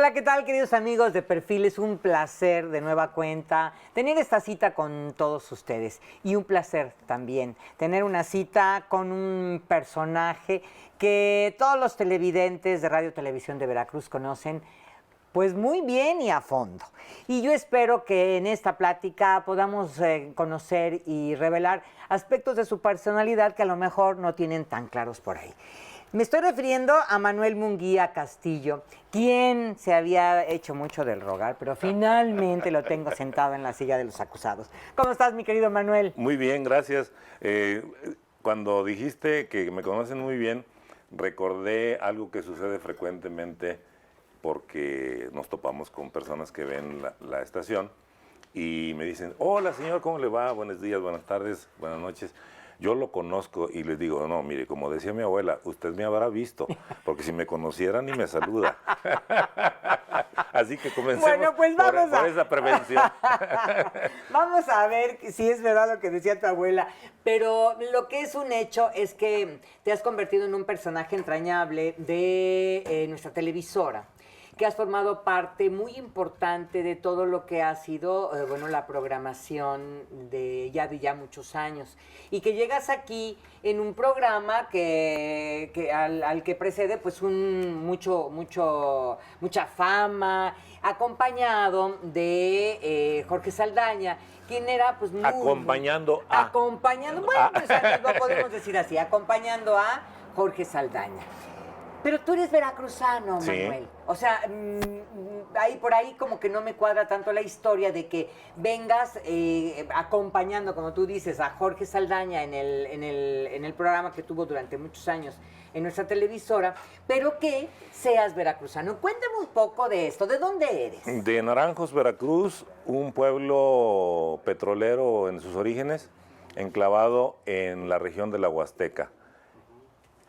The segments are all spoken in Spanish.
Hola, ¿qué tal, queridos amigos de Perfil? Es un placer de nueva cuenta tener esta cita con todos ustedes. Y un placer también tener una cita con un personaje que todos los televidentes de Radio Televisión de Veracruz conocen pues muy bien y a fondo. Y yo espero que en esta plática podamos conocer y revelar aspectos de su personalidad que a lo mejor no tienen tan claros por ahí. Me estoy refiriendo a Manuel Munguía Castillo, quien se había hecho mucho del rogar, pero finalmente lo tengo sentado en la silla de los acusados. ¿Cómo estás, mi querido Manuel? Muy bien, gracias. Cuando dijiste que me conocen muy bien, recordé algo que sucede frecuentemente porque nos topamos con personas que ven la estación y me dicen, hola señor, ¿cómo le va? Buenos días, buenas tardes, buenas noches. Yo lo conozco y les digo, no, mire, como decía mi abuela, usted me habrá visto, porque si me conociera ni me saluda. Así que comencemos Bueno, pues por esa prevención. Vamos a ver si es verdad lo que decía tu abuela. Pero lo que es un hecho es que te has convertido en un personaje entrañable de nuestra televisora, que has formado parte muy importante de todo lo que ha sido, bueno, la programación de ya muchos años. Y que llegas aquí en un programa al que precede pues mucha fama, acompañado de Jorge Saldaña, quien era pues muy... Acompañando, bueno, pues lo podemos decir así, acompañando a Jorge Saldaña. Pero tú eres veracruzano, Manuel. Sí. O sea, por ahí como que no me cuadra tanto la historia de que vengas acompañando, como tú dices, a Jorge Saldaña en el programa que tuvo durante muchos años en nuestra televisora, pero que seas veracruzano. Cuéntame un poco de esto. ¿De dónde eres? De Naranjos, Veracruz, un pueblo petrolero en sus orígenes, enclavado en la región de la Huasteca.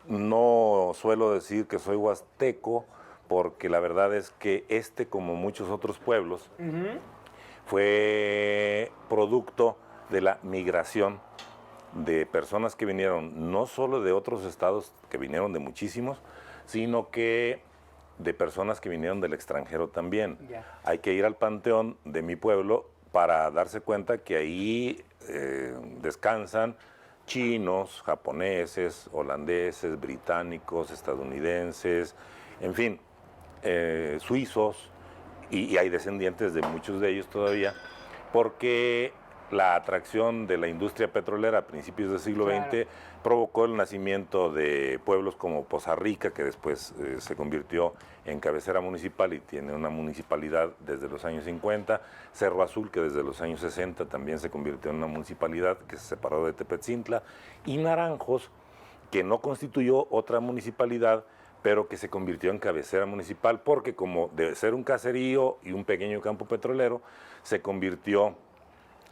No suelo decir que soy huasteco, porque la verdad es que como muchos otros pueblos, fue producto de la migración de personas que vinieron no solo de otros estados, que vinieron de muchísimos, sino que de personas que vinieron del extranjero también. Ya. Hay que ir al panteón de mi pueblo para darse cuenta que ahí descansan chinos, japoneses, holandeses, británicos, estadounidenses, en fin, suizos, y hay descendientes de muchos de ellos todavía, porque la atracción de la industria petrolera a principios del siglo XX provocó el nacimiento de pueblos como Poza Rica, que después se convirtió en cabecera municipal y tiene una municipalidad desde los años 50, Cerro Azul, que desde los años 60 también se convirtió en una municipalidad que se separó de Tepetzintla, y Naranjos, que no constituyó otra municipalidad, pero que se convirtió en cabecera municipal, porque como de ser un caserío y un pequeño campo petrolero, se convirtió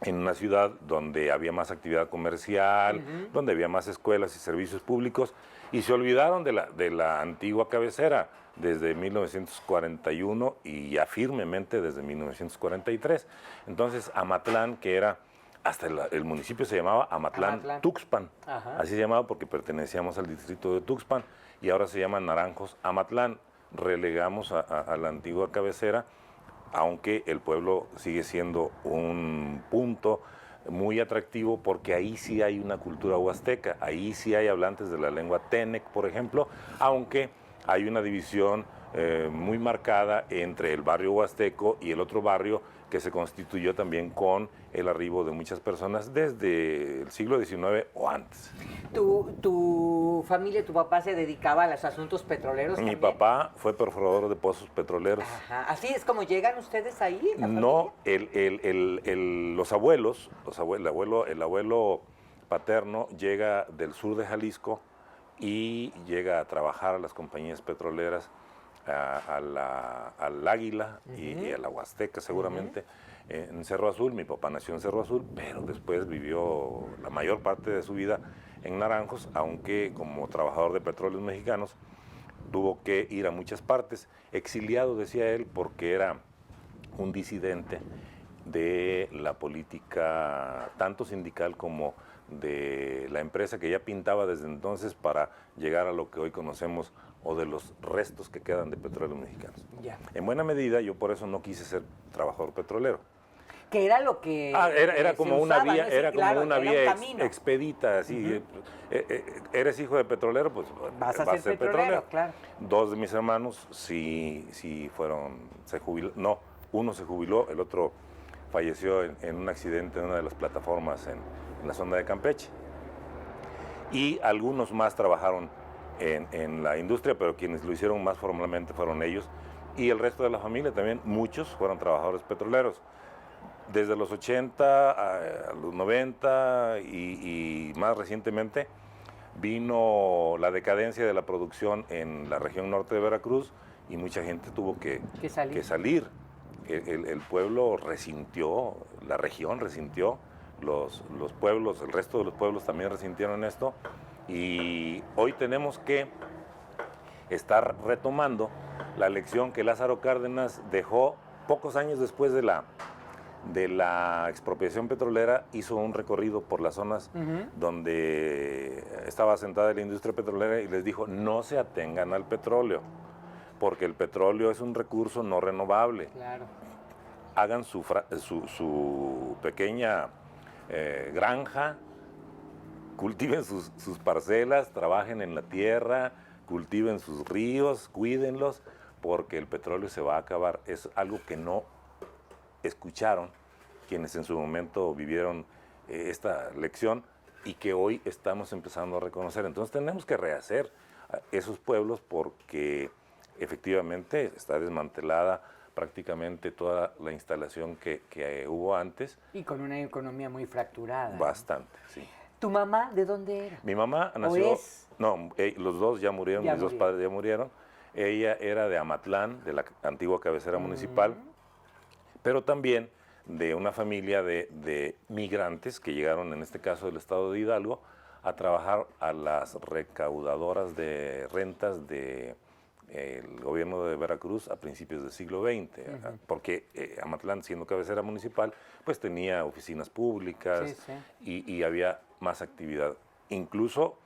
en una ciudad donde había más actividad comercial, donde había más escuelas y servicios públicos, y se olvidaron de la antigua cabecera desde 1941 y ya firmemente desde 1943. Entonces, Amatlán, que era, hasta el municipio se llamaba Amatlán Tuxpan, así se llamaba porque pertenecíamos al distrito de Tuxpan, y ahora se llama Naranjos Amatlán. Relegamos a la antigua cabecera, aunque el pueblo sigue siendo un punto muy atractivo porque ahí sí hay una cultura huasteca, ahí sí hay hablantes de la lengua Tenec, por ejemplo, aunque hay una división muy marcada entre el barrio huasteco y el otro barrio que se constituyó también con el arribo de muchas personas desde el siglo XIX o antes. ¿Tu familia, tu papá se dedicaba a los asuntos petroleros Mi también? papá fue perforador de pozos petroleros. Ajá. ¿Así es como llegan ustedes ahí? No, los abuelos, el abuelo paterno llega del sur de Jalisco y llega a trabajar a las compañías petroleras, al Águila y a la Huasteca seguramente, en Cerro Azul. Mi papá nació en Cerro Azul, pero después vivió la mayor parte de su vida en Naranjos, aunque como trabajador de Petróleos Mexicanos tuvo que ir a muchas partes. Exiliado, decía él, porque era un disidente de la política tanto sindical como de la empresa que ya pintaba desde entonces para llegar a lo que hoy conocemos o de los restos que quedan de petróleos mexicanos. Ya. En buena medida, yo por eso no quise ser trabajador petrolero. Que era lo que Era se como una usaba, vía, ¿no? Sí, era claro, como una era un vía camino. expedita, así. Eres hijo de petrolero, pues Vas a ser petrolero, claro. Dos de mis hermanos sí fueron, se jubiló, no, uno se jubiló, el otro falleció en un accidente en una de las plataformas en la zona de Campeche. Y algunos más trabajaron en la industria, pero quienes lo hicieron más formalmente fueron ellos. Y el resto de la familia también, muchos fueron trabajadores petroleros. Desde los 80 a los 90 y más recientemente vino la decadencia de la producción en la región norte de Veracruz y mucha gente tuvo que salir. El pueblo resintió, la región resintió, los pueblos, el resto de los pueblos también resintieron esto y hoy tenemos que estar retomando la lección que Lázaro Cárdenas dejó pocos años después de la expropiación petrolera. Hizo un recorrido por las zonas donde estaba asentada la industria petrolera y les dijo, no se atengan al petróleo, porque el petróleo es un recurso no renovable. Claro. Hagan su pequeña granja, cultiven sus parcelas, trabajen en la tierra, cultiven sus ríos, cuídenlos, porque el petróleo se va a acabar. Es algo que no escucharon quienes en su momento vivieron esta lección y que hoy estamos empezando a reconocer. Entonces tenemos que rehacer esos pueblos porque efectivamente está desmantelada prácticamente toda la instalación que hubo antes. Y con una economía muy fracturada. Bastante, sí. ¿Tu mamá de dónde era? Mi mamá nació... es? No, los dos ya murieron, mis dos padres ya murieron. Ella era de Amatlán, de la antigua cabecera municipal, pero también de una familia de migrantes que llegaron, en este caso del estado de Hidalgo, a trabajar a las recaudadoras de rentas del gobierno de Veracruz a principios del siglo XX, porque Amatlán, siendo cabecera municipal, pues tenía oficinas públicas y había más actividad. Incluso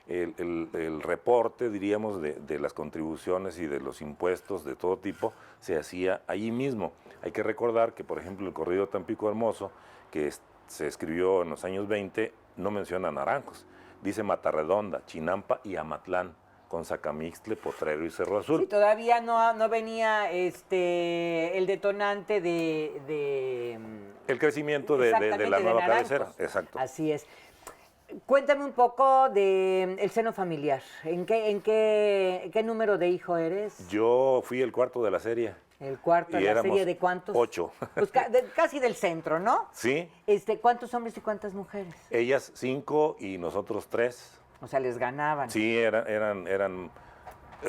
el reporte, diríamos, de las contribuciones y de los impuestos de todo tipo se hacía allí mismo. Hay que recordar que, por ejemplo, el corrido Tampico Hermoso, que se escribió en los años 20, no menciona Naranjos. Dice Matarredonda, Chinampa y Amatlán, con Sacamixtle, Potrero y Cerro Azul. Sí, todavía no venía el detonante de el crecimiento de la nueva cabecera. Exacto. Así es. Cuéntame un poco del seno familiar. ¿En qué número de hijo eres? Yo fui el cuarto de la serie. ¿El cuarto de la serie de cuántos? 8. Pues casi del centro, ¿no? Sí. ¿Cuántos hombres y cuántas mujeres? Ellas 5 y nosotros 3. O sea, les ganaban. Sí,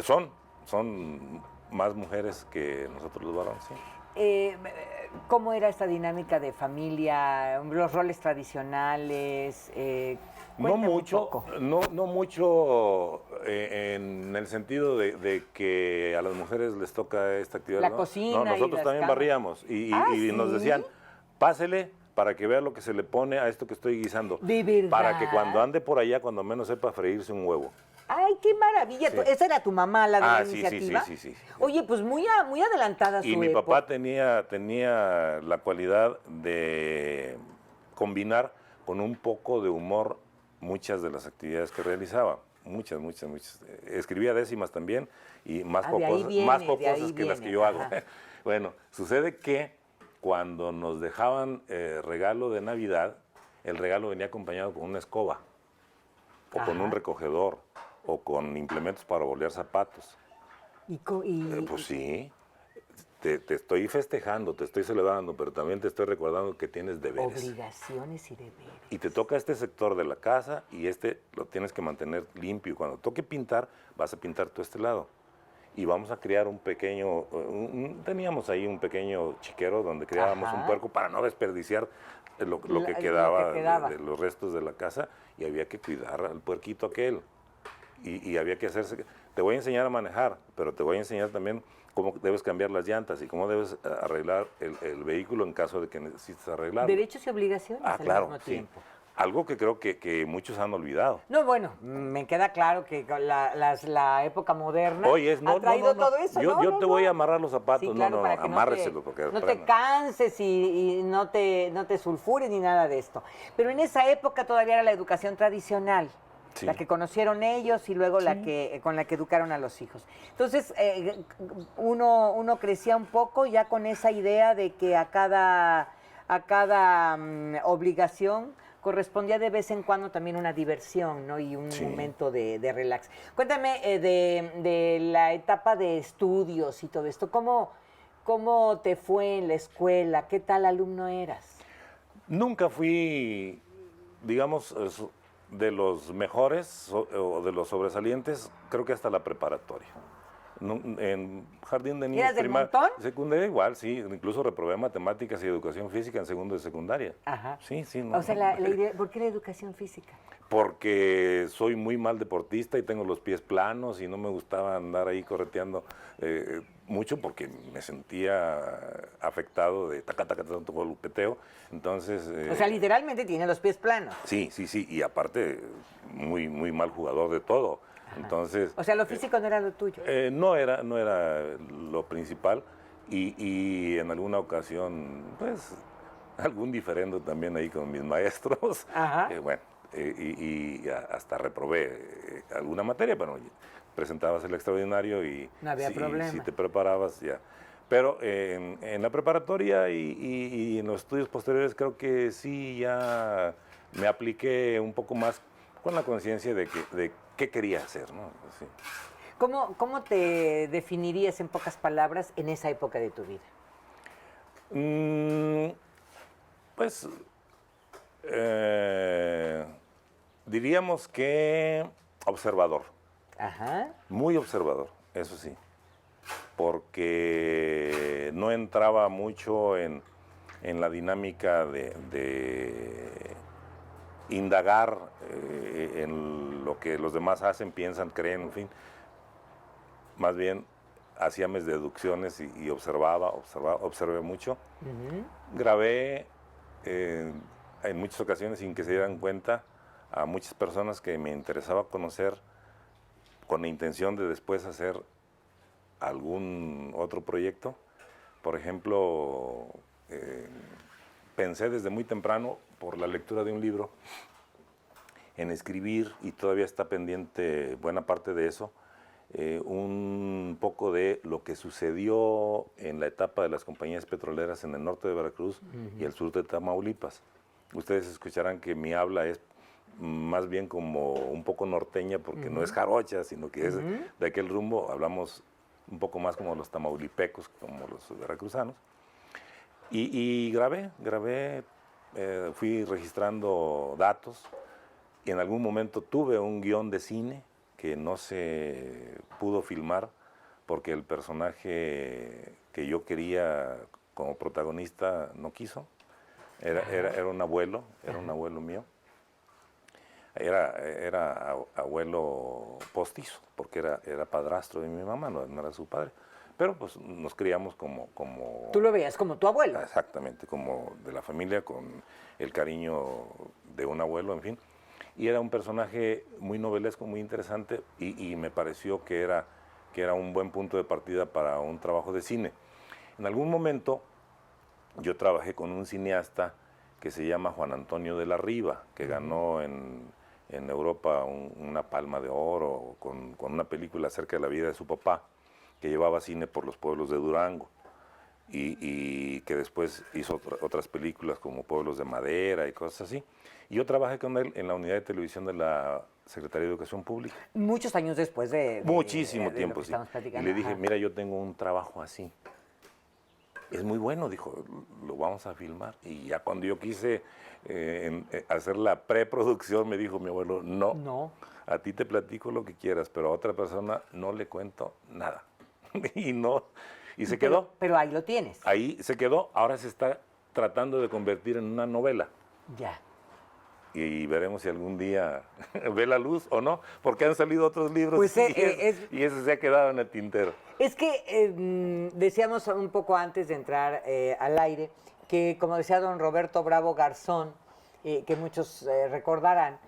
son más mujeres que nosotros los varones, sí. ¿Cómo era esta dinámica de familia, los roles tradicionales? No mucho en el sentido de que a las mujeres les toca esta actividad. La ¿no? cocina. No, nosotros y también barríamos y nos decían, pásele para que vea lo que se le pone a esto que estoy guisando. ¿De verdad? Para que cuando ande por allá, cuando menos sepa freírse un huevo. ¡Ay, qué maravilla! Sí. ¿Esa era tu mamá, la de la iniciativa? Sí. Oye, pues muy adelantada su época. Y mi papá tenía la cualidad de combinar con un poco de humor muchas de las actividades que realizaba. Muchas. Escribía décimas también y más poposas que las que yo hago. Bueno, sucede que cuando nos dejaban regalo de Navidad, el regalo venía acompañado con una escoba o con un recogedor o con implementos para bolear zapatos. Pues sí, te estoy festejando, te estoy celebrando, pero también te estoy recordando que tienes deberes. Obligaciones y deberes. Y te toca este sector de la casa y lo tienes que mantener limpio. Cuando toque pintar, vas a pintar tú este lado. Y vamos a criar un pequeño, teníamos ahí un pequeño chiquero donde criábamos un puerco para no desperdiciar lo que quedaba de los restos de la casa, y había que cuidar al puerquito aquel. Y había que hacerse... Te voy a enseñar a manejar, pero te voy a enseñar también cómo debes cambiar las llantas y cómo debes arreglar el vehículo en caso de que necesites arreglarlo. Derechos y obligaciones al mismo tiempo. Algo que creo que muchos han olvidado. No, bueno, me queda claro que con la época moderna Oye, ha traído todo eso. Yo te voy a amarrar los zapatos. Sí, claro, para que amárreselo. Porque no te canses y no te sulfures ni nada de esto. Pero en esa época todavía era la educación tradicional. Sí. La que conocieron ellos y luego con la que educaron a los hijos. Entonces, uno crecía un poco ya con esa idea de que a cada obligación correspondía de vez en cuando también una diversión, ¿no? Y un momento de relax. Cuéntame de la etapa de estudios y todo esto. ¿Cómo te fue en la escuela? ¿Qué tal alumno eras? Nunca fui, digamos, de los mejores o de los sobresalientes, creo que hasta la preparatoria. En jardín de niños, ¿Eras del montón? secundaria igual, sí, incluso reprobé matemáticas y educación física en segundo de secundaria. Ajá. Sí. O sea, la idea, ¿por qué la educación física? Porque soy muy mal deportista y tengo los pies planos y no me gustaba andar ahí correteando mucho porque me sentía afectado de tanto golpeteo. Entonces... o sea, literalmente tiene los pies planos. Sí, y aparte muy mal jugador de todo. Entonces, o sea, lo físico no era lo tuyo. No era lo principal y en alguna ocasión, pues, algún diferendo también ahí con mis maestros. Ajá. Y hasta reprobé alguna materia, pero presentabas el extraordinario y no había problema. Si te preparabas ya. Pero en la preparatoria y en los estudios posteriores creo que sí ya me apliqué un poco más con la conciencia de qué quería hacer, ¿no? Sí. ¿Cómo te definirías en pocas palabras en esa época de tu vida? Pues diríamos que observador. Ajá. Muy observador, eso sí. Porque no entraba mucho en la dinámica de indagar en lo que los demás hacen, piensan, creen, en fin. Más bien hacía mis deducciones y observé mucho. Grabé en muchas ocasiones sin que se dieran cuenta a muchas personas que me interesaba conocer con la intención de después hacer algún otro proyecto. Por ejemplo, pensé desde muy temprano, por la lectura de un libro, en escribir, y todavía está pendiente buena parte de eso, un poco de lo que sucedió en la etapa de las compañías petroleras en el norte de Veracruz y el sur de Tamaulipas. Ustedes escucharán que mi habla es más bien como un poco norteña, porque no es jarocha, sino que es de aquel rumbo. Hablamos un poco más como los tamaulipecos, como los veracruzanos. Y grabé, fui registrando datos, y en algún momento tuve un guión de cine que no se pudo filmar porque el personaje que yo quería como protagonista no quiso. Era un abuelo, un abuelo mío. Era abuelo postizo, porque era padrastro de mi mamá, no era su padre. Pero pues nos criamos como... Tú lo veías como tu abuelo. Exactamente, como de la familia, con el cariño de un abuelo, en fin. Y era un personaje muy novelesco, muy interesante, y me pareció que era un buen punto de partida para un trabajo de cine. En algún momento yo trabajé con un cineasta que se llama Juan Antonio de la Riva, que ganó en Europa una Palma de Oro con una película acerca de la vida de su papá, que llevaba cine por los pueblos de Durango, y que después hizo otras películas como Pueblos de Madera y cosas así. Y yo trabajé con él en la unidad de televisión de la Secretaría de Educación Pública. Muchos años después de Muchísimo tiempo, lo que sí. Y le dije, mira, yo tengo un trabajo así. Es muy bueno, dijo, lo vamos a filmar. Y ya cuando yo quise hacer la preproducción, me dijo mi abuelo, no, a ti te platico lo que quieras, pero a otra persona no le cuento nada. Y se quedó. Pero ahí lo tienes. Ahí se quedó, ahora se está tratando de convertir en una novela. Ya. Y veremos si algún día ve la luz o no, porque han salido otros libros, pues y ese se ha quedado en el tintero. Es que decíamos un poco antes de entrar al aire que, como decía don Roberto Bravo Garzón, que muchos recordarán,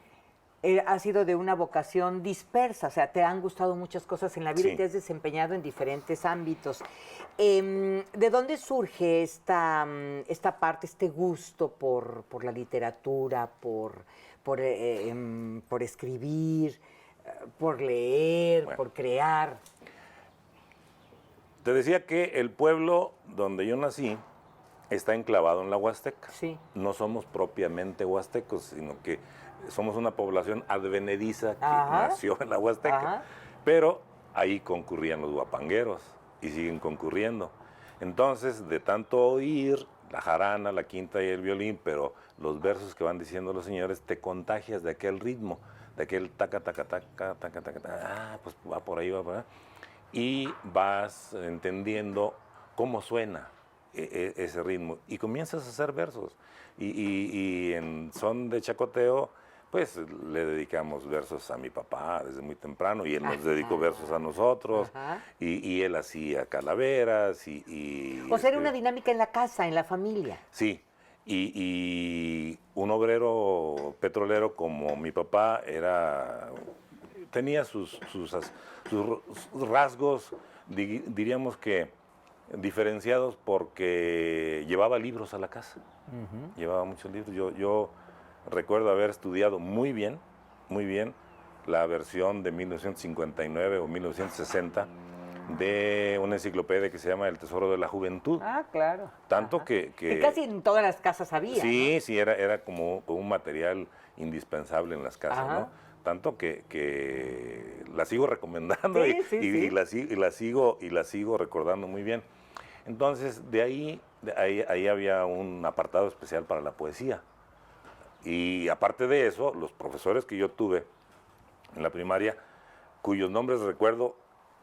ha sido de una vocación dispersa, o sea, te han gustado muchas cosas en la vida Sí. y te has desempeñado en diferentes ámbitos. ¿De dónde surge esta parte, este gusto por la literatura, por escribir, por leer, Bueno. por crear? Te decía que el pueblo donde yo nací está enclavado en la Huasteca. Sí. No somos propiamente huastecos, sino que somos una población advenediza que Ajá. nació en la Huasteca. Ajá. Pero ahí concurrían los guapangueros y siguen concurriendo. Entonces, de tanto oír la jarana, la quinta y el violín, pero los versos que van diciendo los señores, te contagias de aquel ritmo, de aquel taca, taca, taca, taca, taca, taca, pues va por ahí, va por ahí. Y vas entendiendo cómo suena ese ritmo y comienzas a hacer versos. Y en son de chacoteo, pues le dedicamos versos a mi papá desde muy temprano y él nos dedicó versos a nosotros. Ajá. Y él hacía calaveras O sea, era una dinámica en la casa, en la familia. Sí, y un obrero petrolero como mi papá tenía sus rasgos, diríamos que diferenciados porque llevaba libros a la casa. Llevaba muchos libros. Yo recuerdo haber estudiado muy bien, la versión de 1959 o 1960 de una enciclopedia que se llama El Tesoro de la Juventud. Ah, claro. Tanto Ajá. que casi en todas las casas había. Sí, sí, era como un material indispensable en las casas, Ajá. ¿no? Tanto que la sigo recomendando Sí, sí, y sí. la sigo recordando muy bien. Entonces, ahí había un apartado especial para la poesía. Y aparte de eso, los profesores que yo tuve en la primaria, cuyos nombres recuerdo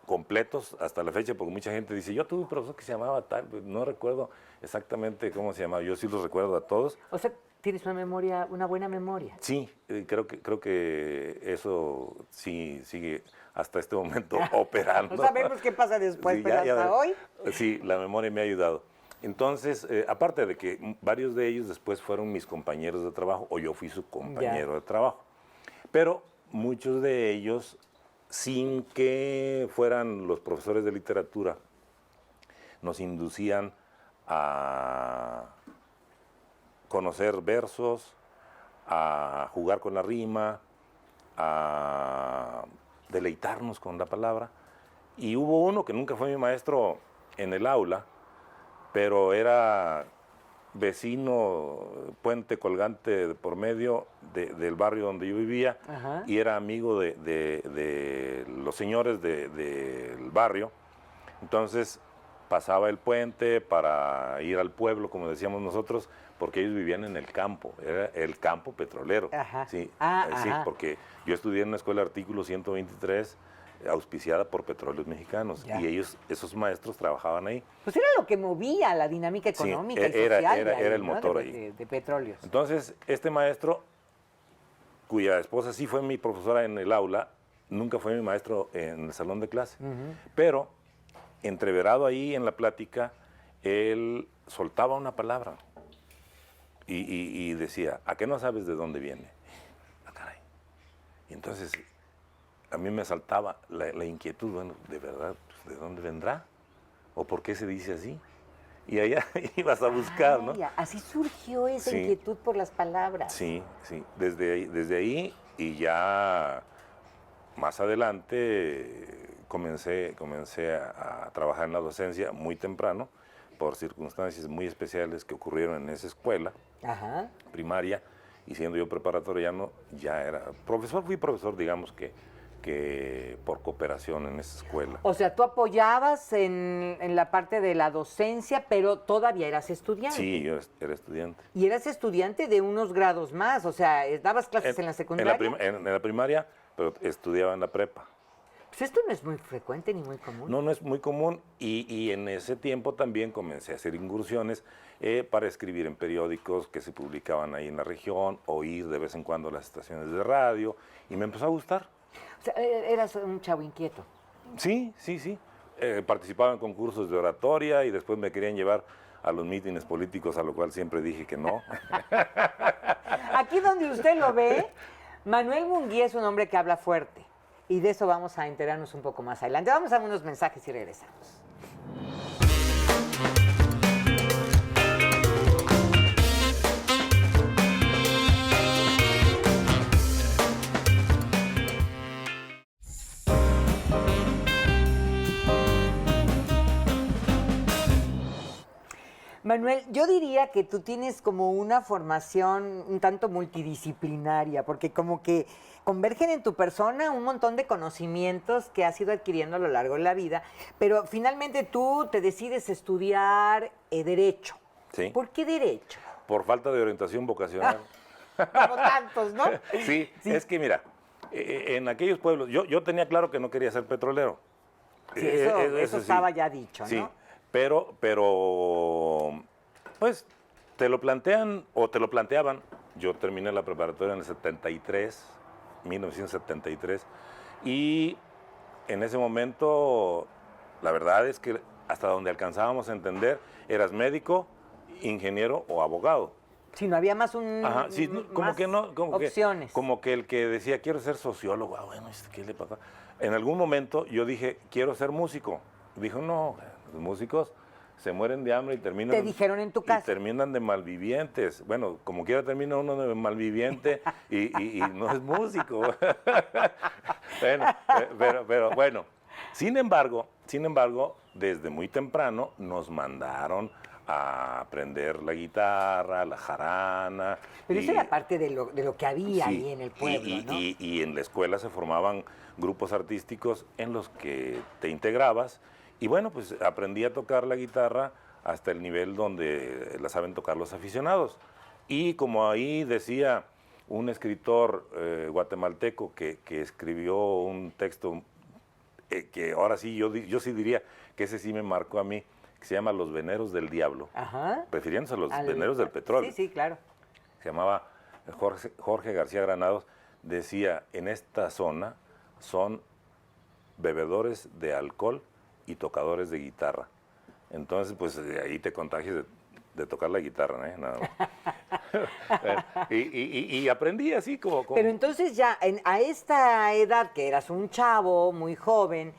completos hasta la fecha, porque mucha gente dice, yo tuve un profesor que se llamaba tal, pues no recuerdo exactamente cómo se llamaba, yo sí los recuerdo a todos. O sea, tienes una buena memoria. Sí, creo que eso sí sigue hasta este momento operando. No sabemos qué pasa después, Sí, pero hasta hoy. Sí, la memoria me ha ayudado. Entonces, aparte de que varios de ellos después fueron mis compañeros de trabajo, o yo fui su compañero de trabajo, pero muchos de ellos, sin que fueran los profesores de literatura, nos inducían a conocer versos, a jugar con la rima, a deleitarnos con la palabra. Y hubo uno que nunca fue mi maestro en el aula, pero era vecino, puente colgante por medio del barrio donde yo vivía. Ajá. Y era amigo de los señores del barrio. Entonces pasaba el puente para ir al pueblo, como decíamos nosotros, porque ellos vivían en el campo, era el campo petrolero. Ajá. Sí, sí, Ajá. porque yo estudié en una escuela artículo 123, auspiciada por Petróleos Mexicanos, Ya. y esos maestros trabajaban ahí. Pues era lo que movía la dinámica Sí, económica y era- social. era- de ahí, era el ¿no? motor de, ahí. de petróleos. Entonces, este maestro, cuya esposa sí fue mi profesora en el aula, nunca fue mi maestro en el salón de clase, pero entreverado ahí en la plática, él soltaba una palabra y decía, ¿a qué no sabes de dónde viene? Ah, caray. Y entonces a mí me saltaba la inquietud, bueno, ¿de verdad? Pues, ¿de dónde vendrá? ¿O por qué se dice así? Y allá ibas a buscar, ¿no? Ay, así surgió esa Sí. inquietud por las palabras. Sí, sí, desde ahí y ya más adelante comencé a trabajar en la docencia muy temprano por circunstancias muy especiales que ocurrieron en esa escuela Ajá. primaria y siendo yo preparatoriano ya era profesor, fui profesor digamos que por cooperación en esa escuela. O sea, tú apoyabas en la parte de la docencia, pero todavía eras estudiante. Sí, yo era estudiante. Y eras estudiante de unos grados más, o sea, dabas clases en la secundaria. En la primaria, pero estudiaba en la prepa. Pues esto no es muy frecuente ni muy común. No es muy común y en ese tiempo también comencé a hacer incursiones para escribir en periódicos que se publicaban ahí en la región, o ir de vez en cuando a las estaciones de radio y me empezó a gustar. O sea, eras un chavo inquieto. Sí. Participaba en concursos de oratoria y después me querían llevar a los mítines políticos, a lo cual siempre dije que no. Aquí donde usted lo ve, Manuel Munguía es un hombre que habla fuerte. Y de eso vamos a enterarnos un poco más adelante. Vamos a unos mensajes y regresamos. Manuel, yo diría que tú tienes como una formación un tanto multidisciplinaria, porque como que convergen en tu persona un montón de conocimientos que has ido adquiriendo a lo largo de la vida, pero finalmente tú te decides estudiar Derecho. Sí. ¿Por qué Derecho? Por falta de orientación vocacional. Como tantos, ¿no? Sí, es que mira, en aquellos pueblos, yo tenía claro que no quería ser petrolero. Sí, eso sí. estaba ya dicho, Sí, ¿no? pero, pues, te lo plantean o te lo planteaban. Yo terminé la preparatoria en el 1973, y en ese momento, la verdad es que hasta donde alcanzábamos a entender, eras médico, ingeniero o abogado. Si no había más Ajá, sí, como más que no, opciones. como que el que decía quiero ser sociólogo, bueno, ¿qué le pasa? En algún momento yo dije quiero ser músico. Dijo no, los músicos se mueren de hambre y terminan. Te dijeron en tu casa. Y terminan de malvivientes. Bueno, como quiera termina uno de malviviente y no es músico. Bueno, pero bueno. Sin embargo, desde muy temprano nos mandaron a aprender la guitarra, la jarana. Pero eso era parte de lo que había ahí en el pueblo, ¿no? Y en la escuela se formaban grupos artísticos en los que te integrabas. Y bueno, pues aprendí a tocar la guitarra hasta el nivel donde la saben tocar los aficionados. Y como ahí decía un escritor guatemalteco que escribió un texto que ahora sí, yo sí diría que ese sí me marcó a mí, que se llama Los Veneros del Diablo, Ajá. refiriéndose a los veneros del petróleo. Sí, sí, claro. Se llamaba Jorge García Granados, decía, en esta zona son bebedores de alcohol y tocadores de guitarra. Entonces, pues ahí te contagias de tocar la guitarra, ¿eh? Nada más. y aprendí así como... Pero entonces ya a esta edad, que eras un chavo muy joven,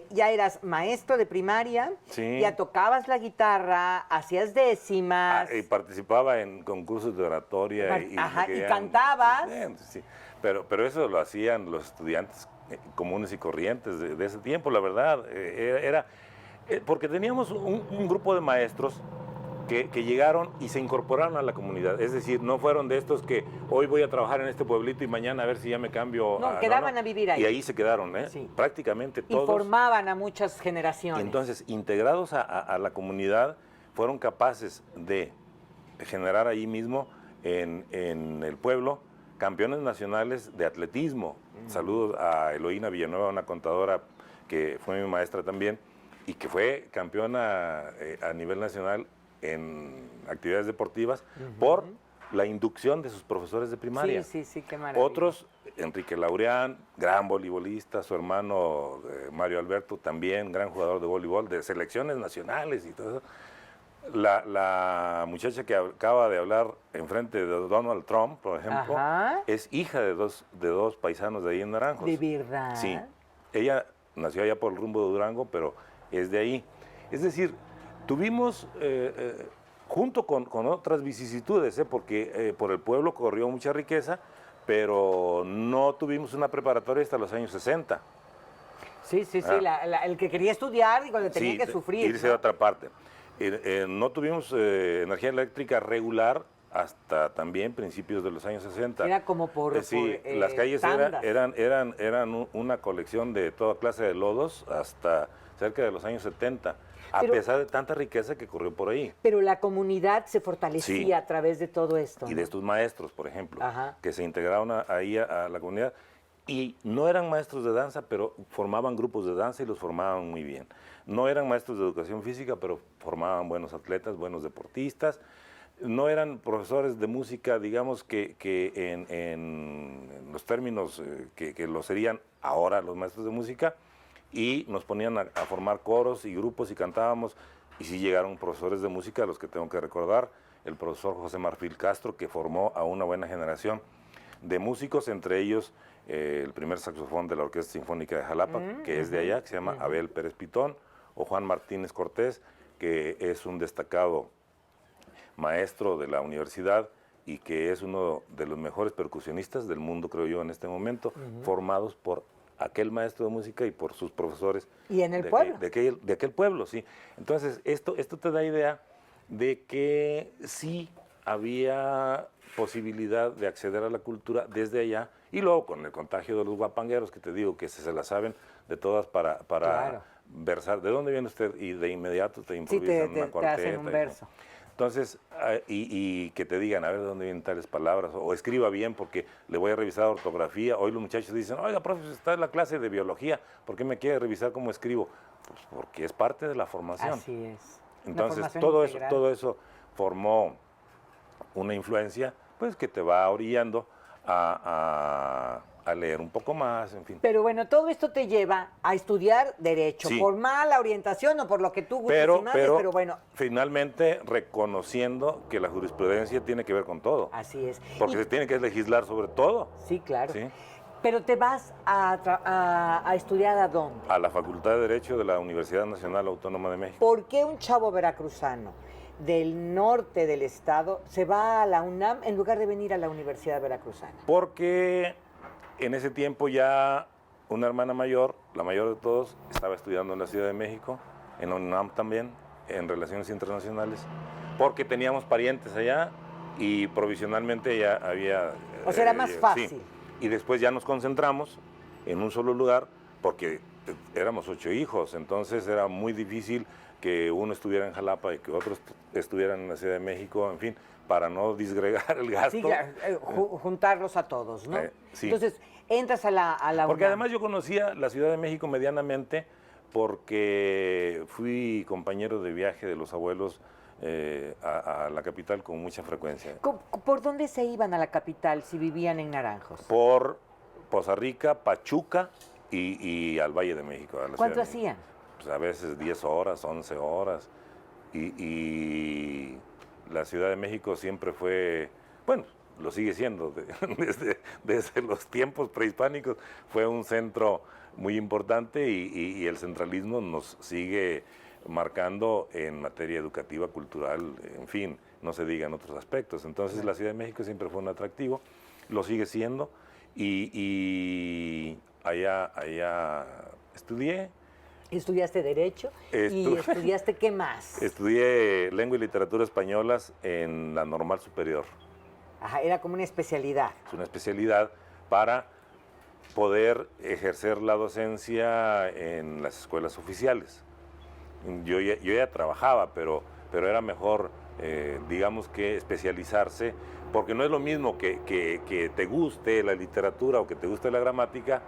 ya eras maestro de primaria, Sí. ya tocabas la guitarra, hacías décimas. Y participaba en concursos de oratoria. Ajá, y cantabas. Sí. Pero eso lo hacían los estudiantes comunes y corrientes de ese tiempo, la verdad. Porque teníamos un grupo de maestros que llegaron y se incorporaron a la comunidad. Es decir, no fueron de estos que hoy voy a trabajar en este pueblito y mañana a ver si ya me cambio. No, quedaban a vivir ahí. Y ahí se quedaron, Sí. Prácticamente todos. Y formaban a muchas generaciones. Entonces, integrados a la comunidad, fueron capaces de generar ahí mismo, en el pueblo, campeones nacionales de atletismo. Saludos a Eloína Villanueva, una contadora que fue mi maestra también, y que fue campeona a nivel nacional en actividades deportivas por la inducción de sus profesores de primaria. Sí, qué maravilla. Otros, Enrique Laureán, gran voleibolista, su hermano Mario Alberto también, gran jugador de voleibol, de selecciones nacionales y todo eso. La muchacha que acaba de hablar enfrente de Donald Trump, por ejemplo, Ajá. es hija de dos paisanos de ahí en Naranjos. ¿De verdad? Sí. Ella nació allá por el rumbo de Durango, pero es de ahí. Es decir, tuvimos, junto con otras vicisitudes, porque por el pueblo corrió mucha riqueza, pero no tuvimos una preparatoria hasta los años 60. Sí, el que quería estudiar y cuando tenía Sí, que sufrir. irse ¿no? a otra parte. No tuvimos energía eléctrica regular hasta también principios de los años 60. Era como por las calles tandas. eran una colección de toda clase de lodos hasta cerca de los años 70, a pesar de tanta riqueza que corrió por ahí. Pero la comunidad se fortalecía Sí. a través de todo esto. Y de estos maestros, por ejemplo, Ajá. que se integraron ahí a la comunidad. Y no eran maestros de danza, pero formaban grupos de danza y los formaban muy bien. No eran maestros de educación física, pero formaban buenos atletas, buenos deportistas. No eran profesores de música, digamos, que en los términos que lo serían ahora los maestros de música, y nos ponían a formar coros y grupos y cantábamos y sí llegaron profesores de música, a los que tengo que recordar, el profesor José Marfil Castro, que formó a una buena generación de músicos, entre ellos el primer saxofón de la Orquesta Sinfónica de Jalapa, que es de allá, que se llama Abel Pérez Pitón, o Juan Martínez Cortés, que es un destacado maestro de la universidad y que es uno de los mejores percusionistas del mundo, creo yo, en este momento, formados por aquel maestro de música y por sus profesores. ¿Y en el pueblo? De aquel pueblo, sí. Entonces, esto te da idea de que sí había posibilidad de acceder a la cultura desde allá, y luego con el contagio de los guapangueros, que te digo que se la saben de todas para Claro. versar. ¿De dónde viene usted? Y de inmediato te Sí, improvisan una te cuarteta. hacen un verso. Entonces, y que te digan, a ver de dónde vienen tales palabras, o escriba bien porque le voy a revisar ortografía. Hoy los muchachos dicen, oiga, profe, está en la clase de biología, ¿por qué me quiere revisar cómo escribo? Pues porque es parte de la formación. Así es. La Entonces, formación todo integral. eso formó una influencia, pues, que te va orillando a leer un poco más, en fin. Pero bueno, todo esto te lleva a estudiar Derecho, Sí. por mala orientación o por lo que tú gustes y mandes, pero bueno, finalmente reconociendo que la jurisprudencia tiene que ver con todo, así es. porque Y- se tiene que legislar sobre todo. sí, claro. ¿Sí? Pero te vas a estudiar ¿a dónde? A la Facultad de Derecho de la Universidad Nacional Autónoma de México. ¿Por qué un chavo veracruzano del norte del estado se va a la UNAM en lugar de venir a la Universidad Veracruzana? Porque en ese tiempo ya una hermana mayor, la mayor de todos, estaba estudiando en la Ciudad de México, en la UNAM también, en Relaciones Internacionales, porque teníamos parientes allá y provisionalmente ya había... O sea, era más fácil. Sí. Y después ya nos concentramos en un solo lugar porque éramos 8 hijos, entonces era muy difícil que uno estuviera en Jalapa y que otros estuvieran en la Ciudad de México, en fin, para no disgregar el gasto. Sí, claro, juntarlos a todos, ¿no? Sí. Entonces, entras a la Porque UNAM. además yo conocía la Ciudad de México medianamente porque fui compañero de viaje de los abuelos a la capital con mucha frecuencia. ¿Por dónde se iban a la capital si vivían en Naranjos? Por Poza Rica, Pachuca y al Valle de México. A la Ciudad ¿Cuánto de México. hacían? Pues a veces 10 horas, 11 horas. Y la Ciudad de México siempre fue, bueno, lo sigue siendo, desde los tiempos prehispánicos, fue un centro muy importante y el centralismo nos sigue marcando en materia educativa, cultural, en fin, no se diga en otros aspectos. Entonces la Ciudad de México siempre fue un atractivo, lo sigue siendo, y allá estudié. ¿Estudiaste Derecho? ¿Y estudiaste qué más? Estudié Lengua y Literatura Españolas en la Normal Superior. Ajá, era como una especialidad. Es una especialidad para poder ejercer la docencia en las escuelas oficiales. Yo ya trabajaba, pero era mejor, digamos que especializarse, porque no es lo mismo que te guste la literatura o que te guste la gramática,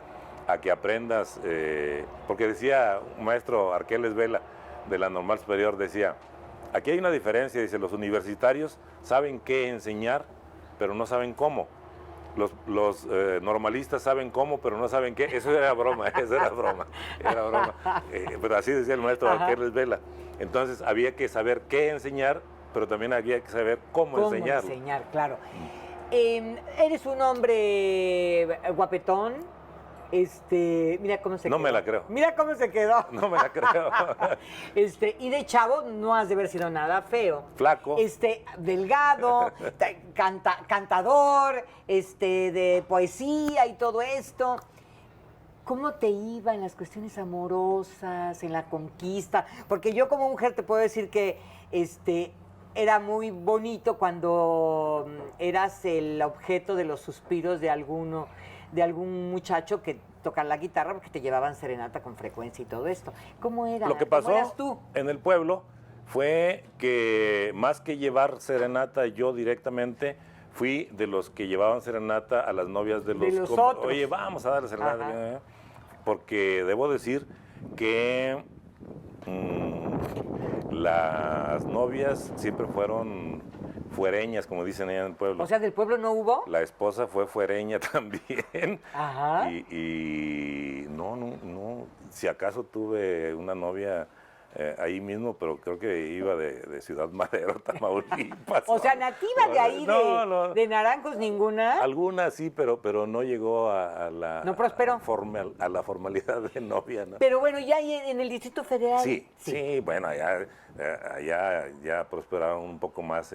a que aprendas, porque decía un maestro Arqueles Vela de la Normal Superior, decía, aquí hay una diferencia, dice, los universitarios saben qué enseñar, pero no saben cómo. Los normalistas saben cómo, pero no saben qué. Eso era broma, era broma. Pero así decía el maestro Arqueles Vela. Entonces había que saber qué enseñar, pero también había que saber cómo enseñarlo. Cómo enseñar, claro. Eres un hombre guapetón. Mira cómo se quedó. No me la creo. Mira cómo se quedó. No me la creo. Y de chavo no has de haber sido nada feo. Flaco. Delgado, cantador, de poesía y todo esto. ¿Cómo te iba en las cuestiones amorosas, en la conquista? Porque yo como mujer te puedo decir que era muy bonito cuando eras el objeto de los suspiros de algún muchacho que toca la guitarra, porque te llevaban serenata con frecuencia y todo esto. ¿Cómo era? Lo que ¿Cómo pasó eras tú? en el pueblo fue que más que llevar serenata yo directamente, fui de los que llevaban serenata a las novias de los otros. Oye, vamos a darle serenata. Ajá. Porque debo decir que las novias siempre fueron fuereñas, como dicen allá en el pueblo. O sea, ¿del pueblo no hubo? La esposa fue fuereña también. Ajá. Y no, si acaso tuve una novia ahí mismo, pero creo que iba de Ciudad Madero, Tamaulipas. O sea, nativa de ahí, de Naranjos, ninguna. Algunas sí, pero no llegó a la No prosperó. A la formalidad de novia, ¿no? Pero bueno, ya ahí en el Distrito Federal. Sí, bueno, allá ya prosperaron un poco más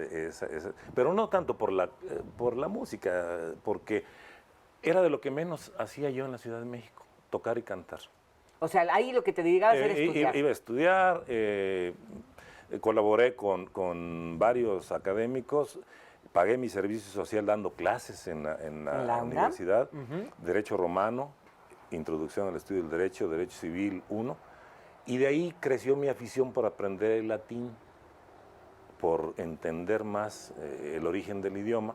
pero no tanto por la música, porque era de lo que menos hacía yo en la Ciudad de México, tocar y cantar. O sea, ahí lo que te dedicabas era estudiar. Iba a estudiar, colaboré con varios académicos, pagué mi servicio social dando clases en la universidad, Derecho Romano, Introducción al Estudio del Derecho, Derecho Civil 1, y de ahí creció mi afición por aprender el latín, por entender más el origen del idioma,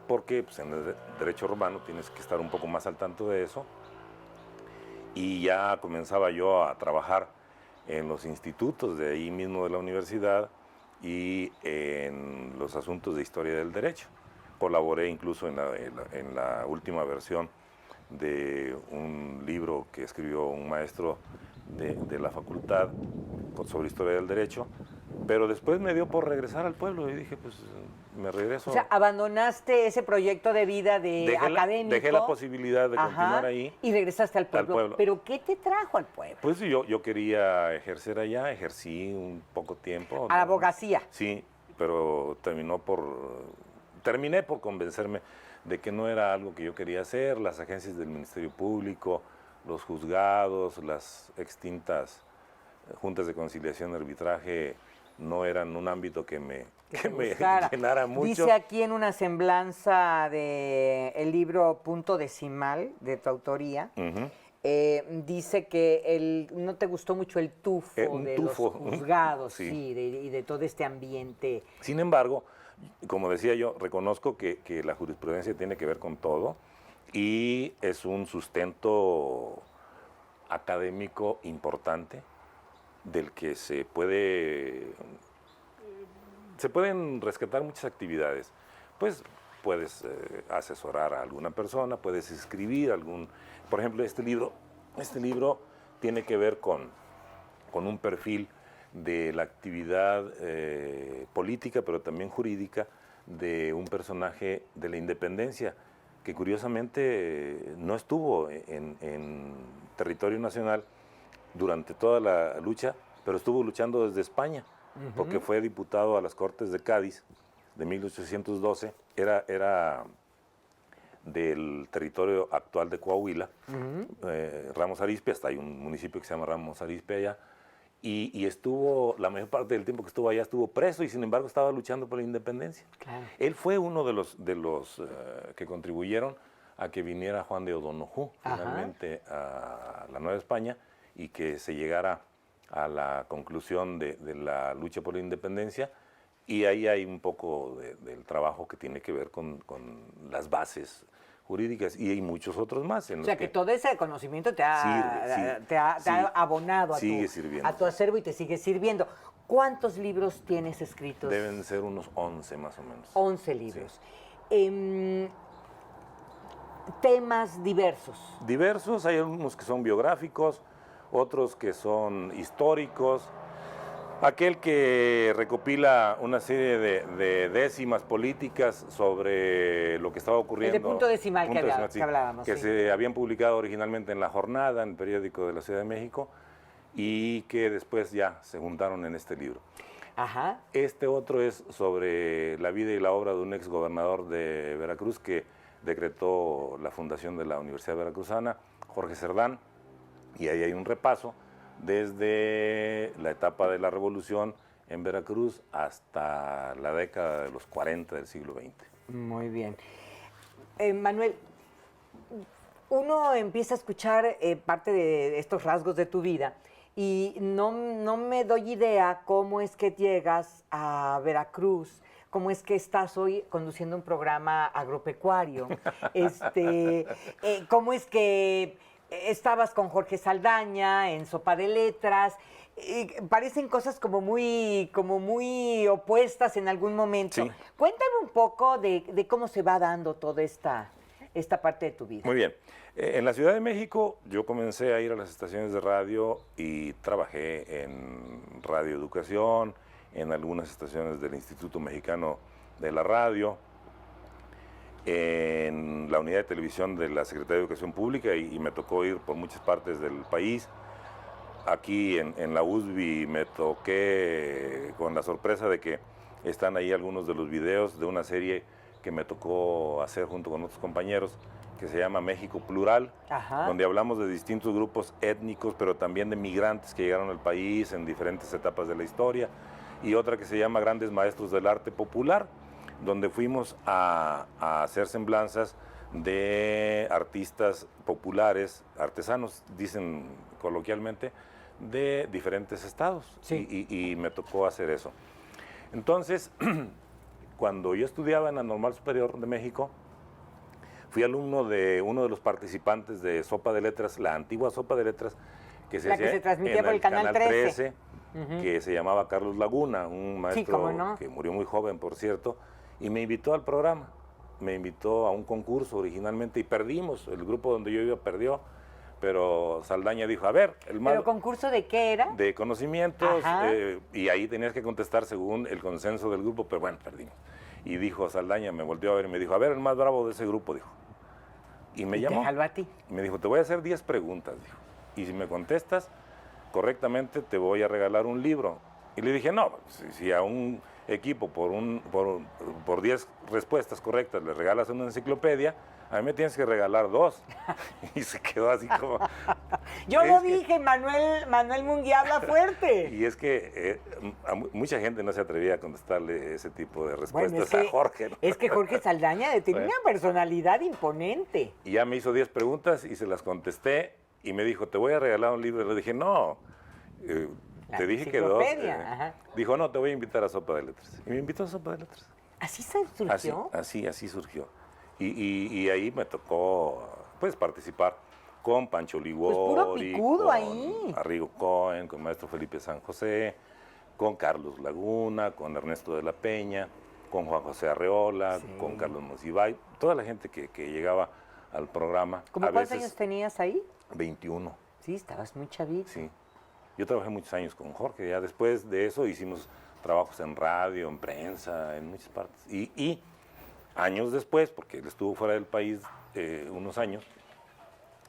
porque pues, en el Derecho Romano tienes que estar un poco más al tanto de eso. Y ya comenzaba yo a trabajar en los institutos de ahí mismo de la universidad y en los asuntos de historia del derecho. Colaboré incluso en la última versión de un libro que escribió un maestro de la facultad sobre historia del derecho, pero después me dio por regresar al pueblo y dije, pues me regreso. O sea, abandonaste ese proyecto de vida académico. Dejé la posibilidad de continuar ahí. Y regresaste al pueblo. ¿Pero qué te trajo al pueblo? Pues yo quería ejercer allá, ejercí un poco tiempo. ¿A la abogacía? Sí, pero terminé por convencerme de que no era algo que yo quería hacer. Las agencias del Ministerio Público, los juzgados, las extintas juntas de conciliación y arbitraje no eran un ámbito que me llenara mucho. Dice aquí en una semblanza del libro Punto Decimal, de tu autoría, dice que no te gustó mucho el tufo los juzgados, y de todo este ambiente. Sin embargo, como decía yo, reconozco que la jurisprudencia tiene que ver con todo y es un sustento académico importante del que se pueden rescatar muchas actividades. Pues puedes asesorar a alguna persona, puedes escribir por ejemplo, este libro tiene que ver con un perfil de la actividad política, pero también jurídica, de un personaje de la independencia, que curiosamente no estuvo en territorio nacional durante toda la lucha, pero estuvo luchando desde España, porque fue diputado a las Cortes de Cádiz de 1812, era del territorio actual de Coahuila, Ramos Arizpe, hasta hay un municipio que se llama Ramos Arizpe allá, y estuvo, la mayor parte del tiempo que estuvo allá estuvo preso y sin embargo estaba luchando por la independencia. Claro. Él fue uno de los que contribuyeron a que viniera Juan de O'Donoghue finalmente a la Nueva España y que se llegara a la conclusión de la lucha por la independencia, y ahí hay un poco del trabajo que tiene que ver con las bases jurídicas, y hay muchos otros más. O sea, que todo ese conocimiento te ha abonado a tu acervo y te sigue sirviendo. ¿Cuántos libros tienes escritos? Deben ser unos 11 más o menos. 11 libros. Sí. Temas diversos. Diversos, hay algunos que son biográficos, otros que son históricos. Aquel que recopila una serie de décimas políticas sobre lo que estaba ocurriendo. El de Punto Decimal que hablábamos. Que se habían publicado originalmente en La Jornada, en el periódico de la Ciudad de México, y que después ya se juntaron en este libro. Ajá. Este otro es sobre la vida y la obra de un exgobernador de Veracruz que decretó la fundación de la Universidad Veracruzana, Jorge Cerdán, y ahí hay un repaso desde la etapa de la Revolución en Veracruz hasta la década de los 40 del siglo XX. Muy bien. Manuel, uno empieza a escuchar parte de estos rasgos de tu vida y no me doy idea cómo es que llegas a Veracruz, cómo es que estás hoy conduciendo un programa agropecuario, cómo es que estabas con Jorge Saldaña en Sopa de Letras. Parecen cosas como muy opuestas en algún momento. Sí. Cuéntame un poco de cómo se va dando toda esta esta parte de tu vida? Muy bien. En la Ciudad de México yo comencé a ir a las estaciones de radio y trabajé en Radio Educación, en algunas estaciones del Instituto Mexicano de la Radio, en la unidad de televisión de la Secretaría de Educación Pública y me tocó ir por muchas partes del país. Aquí en la USB me toqué con la sorpresa de que están ahí algunos de los videos de una serie que me tocó hacer junto con otros compañeros, que se llama México Plural, Ajá. donde hablamos de distintos grupos étnicos, pero también de migrantes que llegaron al país en diferentes etapas de la historia, y otra que se llama Grandes Maestros del Arte Popular, donde fuimos a hacer semblanzas de artistas populares, artesanos, dicen coloquialmente, de diferentes estados, Sí. y me tocó hacer eso. Entonces, cuando yo estudiaba en la Normal Superior de México, fui alumno de uno de los participantes de Sopa de Letras, la antigua Sopa de Letras, que se La que hacía se transmitía en por el Canal 13. que se llamaba Carlos Laguna, un maestro cómo no. que murió muy joven, por cierto, y me invitó al programa. Me invitó a un concurso originalmente y perdimos. El grupo donde yo iba perdió, pero Saldaña dijo, a ver, ¿Pero concurso de qué era? de conocimientos, Ajá. y ahí tenías que contestar según el consenso del grupo, pero bueno, perdimos. Y dijo Saldaña, me volteó a ver y me dijo, a ver, el más bravo de ese grupo, dijo. Y me llamó. Te jaló a ti. Y me dijo, te voy a hacer 10 preguntas, dijo. Y si me contestas correctamente, te voy a regalar un libro. Y le dije, no, si a un equipo por 10 respuestas correctas le regalas una enciclopedia, a mí me tienes que regalar 2. Y se quedó así como... Yo lo dije, Manuel Munguía habla fuerte. Y es que mucha gente no se atrevía a contestarle ese tipo de respuestas Bueno, a Jorge, ¿no? Es que Jorge Saldaña tenía Bueno. una personalidad imponente. Y ya me hizo 10 preguntas y se las contesté y me dijo, te voy a regalar un libro. Y le dije, no, La te dije que 2. enciclopedia, ajá. Dijo, no, te voy a invitar a Sopa de Letras. Y me invitó a Sopa de Letras. ¿Así se surgió? Así surgió. Y ahí me tocó, pues, participar con Pancho Ligori, puro picudo con ahí. Arrigo Cohen, con Maestro Felipe San José, con Carlos Laguna, con Ernesto de la Peña, con Juan José Arreola, Sí. con Carlos Monsiváis, toda la gente que llegaba al programa. ¿Cómo A cuántos veces años tenías ahí? 21, Sí, estabas muy chavito. sí. Yo trabajé muchos años con Jorge, ya después de eso hicimos trabajos en radio, en prensa, en muchas partes. Y años después, porque él estuvo fuera del país unos años,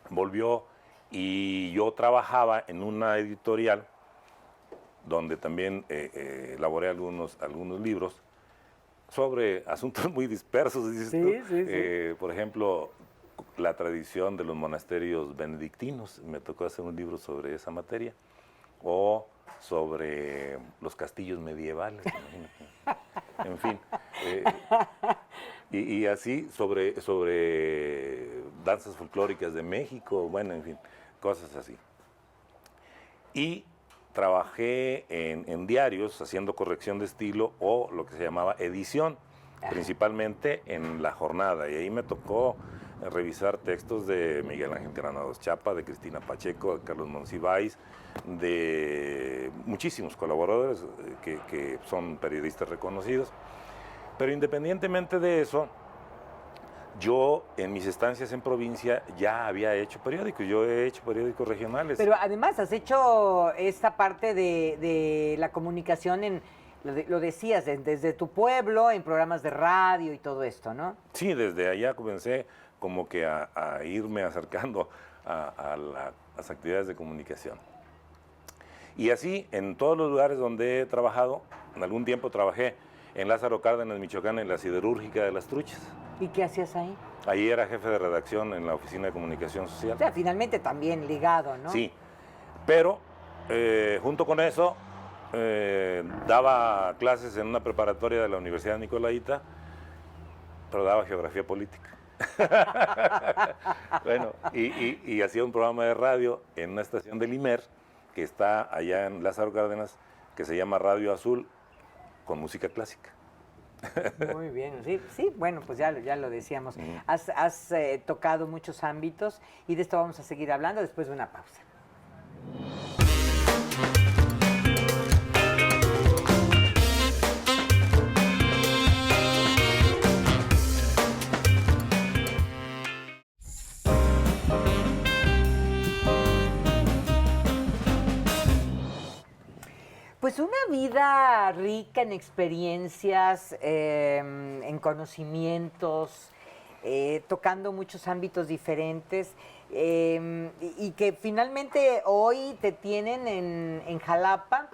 volvió y yo trabajaba en una editorial donde también elaboré algunos libros sobre asuntos muy dispersos, dices Sí, tú. sí. Por ejemplo, la tradición de los monasterios benedictinos, me tocó hacer un libro sobre esa materia, o sobre los castillos medievales, imagínate. En fin. Y así sobre danzas folclóricas de México, bueno, en fin, cosas así. Y trabajé en diarios haciendo corrección de estilo o lo que se llamaba edición, principalmente en La Jornada. Y ahí me tocó revisar textos de Miguel Ángel Granados Chapa, de Cristina Pacheco, de Carlos Monsiváis, de muchísimos colaboradores que son periodistas reconocidos. Pero independientemente de eso, yo en mis estancias en provincia ya había hecho periódicos, yo he hecho periódicos regionales. Pero además has hecho esta parte de la comunicación lo decías, desde tu pueblo, en programas de radio y todo esto, ¿no? Sí, desde allá comencé como que a irme acercando a las actividades de comunicación. Y así, en todos los lugares donde he trabajado, en algún tiempo trabajé en Lázaro Cárdenas, Michoacán, en la siderúrgica de Las Truchas. ¿Y qué hacías ahí? Ahí era jefe de redacción en la Oficina de Comunicación Social. O sea, finalmente también ligado, ¿no? Sí, pero junto con eso daba clases en una preparatoria de la Universidad Nicolaita, pero daba geografía política. Bueno, y hacía un programa de radio en una estación del IMER, que está allá en Lázaro Cárdenas, que se llama Radio Azul, con música clásica. Muy bien, sí, bueno, pues ya lo decíamos. Has tocado muchos ámbitos y de esto vamos a seguir hablando después de una pausa. Pues una vida rica en experiencias, en conocimientos, tocando muchos ámbitos diferentes y que finalmente hoy te tienen en Jalapa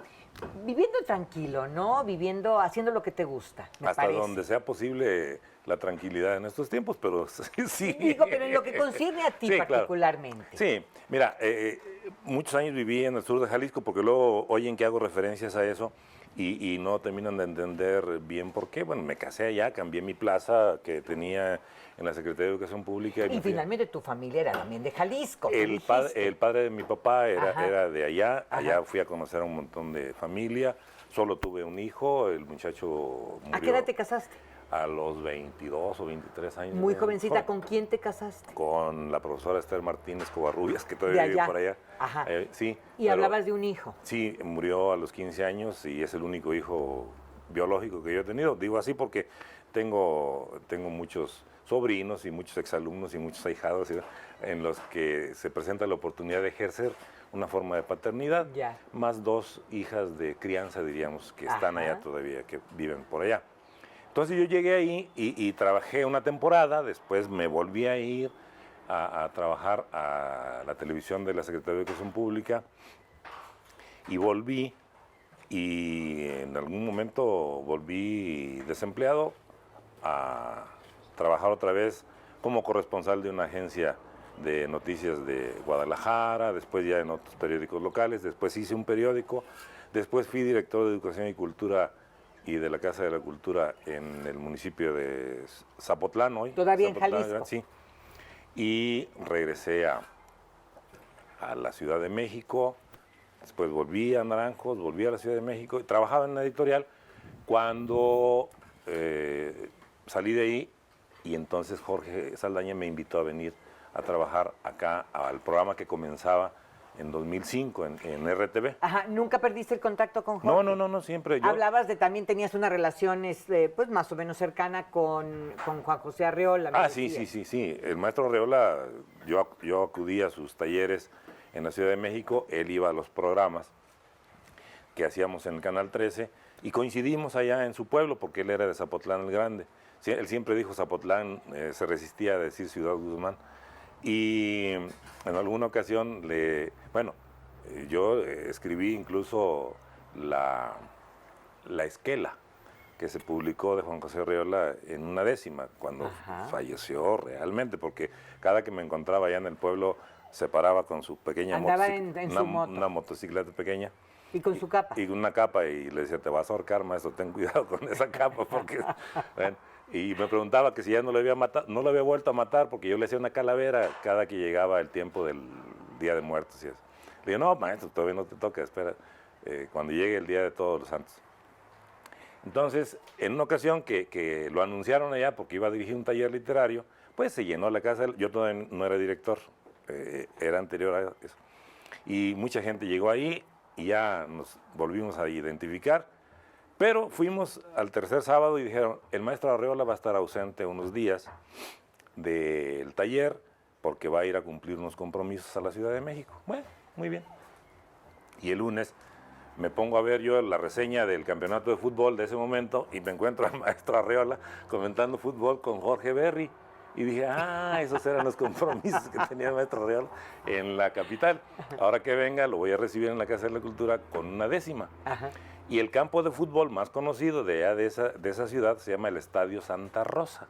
viviendo tranquilo, ¿no? Viviendo, haciendo lo que te gusta, me Hasta parece. donde sea posible la tranquilidad en estos tiempos, pero sí. Digo, pero en lo que concierne a ti Sí, claro. particularmente. Sí, mira, muchos años viví en el sur de Jalisco porque luego oyen que hago referencias a eso y no terminan de entender bien por qué. Bueno, me casé allá, cambié mi plaza que tenía en la Secretaría de Educación Pública. Y finalmente tu familia era también de Jalisco, tú El dijiste. padre de mi papá Ajá. era de allá, allá Ajá. fui a conocer a un montón de familia, solo tuve un hijo, el muchacho ¿A qué edad murió te casaste? a los 22 o 23 años. Muy de jovencita, joven. ¿con quién te casaste? Con la profesora Esther Martínez Covarrubias, que De todavía vive allá. por allá. Ajá. Sí, Y pero hablabas de un hijo. sí, murió a los 15 años y es el único hijo biológico que yo he tenido. Digo así porque tengo muchos sobrinos y muchos exalumnos y muchos ahijados, ¿sí?, en los que se presenta la oportunidad de ejercer una forma de paternidad, Ya. más 2 hijas de crianza, diríamos, que están Ajá. allá todavía, que viven por allá. Entonces yo llegué ahí y trabajé una temporada, después me volví a ir a trabajar a la televisión de la Secretaría de Educación Pública y volví y en algún momento volví desempleado a trabajar otra vez como corresponsal de una agencia de noticias de Guadalajara, después ya en otros periódicos locales, después hice un periódico, después fui director de Educación y Cultura y de la Casa de la Cultura en el municipio de Zapotlán hoy. Todavía en Zapotlán, Jalisco. sí. Y regresé a la Ciudad de México, después volví a Naranjos, volví a la Ciudad de México y trabajaba en la editorial cuando salí de ahí y entonces Jorge Saldaña me invitó a venir a trabajar acá al programa que comenzaba en 2005 en RTV. Ajá, ¿nunca perdiste el contacto con Jorge? No, siempre yo. Hablabas de también tenías una relación pues más o menos cercana con Juan José Arreola. Me Sí. decías. El maestro Arreola, yo acudía a sus talleres en la Ciudad de México, él iba a los programas que hacíamos en el Canal 13 y coincidimos allá en su pueblo porque él era de Zapotlán el Grande. Sí, él siempre dijo Zapotlán, se resistía a decir Ciudad Guzmán. Y en alguna ocasión, yo escribí incluso la esquela que se publicó de Juan José Arreola en una décima, cuando Ajá. falleció realmente, porque cada que me encontraba allá en el pueblo se paraba con su pequeña Andaba en su moto. una motocicleta pequeña. Y con su capa. Y una capa, y le decía, te vas a ahorcar, maestro, ten cuidado con esa capa, porque... bueno, y me preguntaba que si ya no le había matado, no lo había vuelto a matar, porque yo le hacía una calavera cada que llegaba el tiempo del Día de Muertos y eso. Le digo, no, maestro, todavía no te toca, espera, cuando llegue el Día de Todos los Santos. Entonces, en una ocasión que lo anunciaron allá, porque iba a dirigir un taller literario, pues se llenó la casa, yo todavía no era director, era anterior a eso. Y mucha gente llegó ahí y ya nos volvimos a identificar, pero fuimos al tercer sábado y dijeron, el maestro Arreola va a estar ausente unos días del taller porque va a ir a cumplir unos compromisos a la Ciudad de México. Bueno, muy bien. Y el lunes me pongo a ver yo la reseña del campeonato de fútbol de ese momento y me encuentro al maestro Arreola comentando fútbol con Jorge Berry. Y dije, esos eran los compromisos que tenía el maestro Arreola en la capital. Ahora que venga, lo voy a recibir en la Casa de la Cultura con una décima. Ajá. Y el campo de fútbol más conocido de esa ciudad se llama el Estadio Santa Rosa.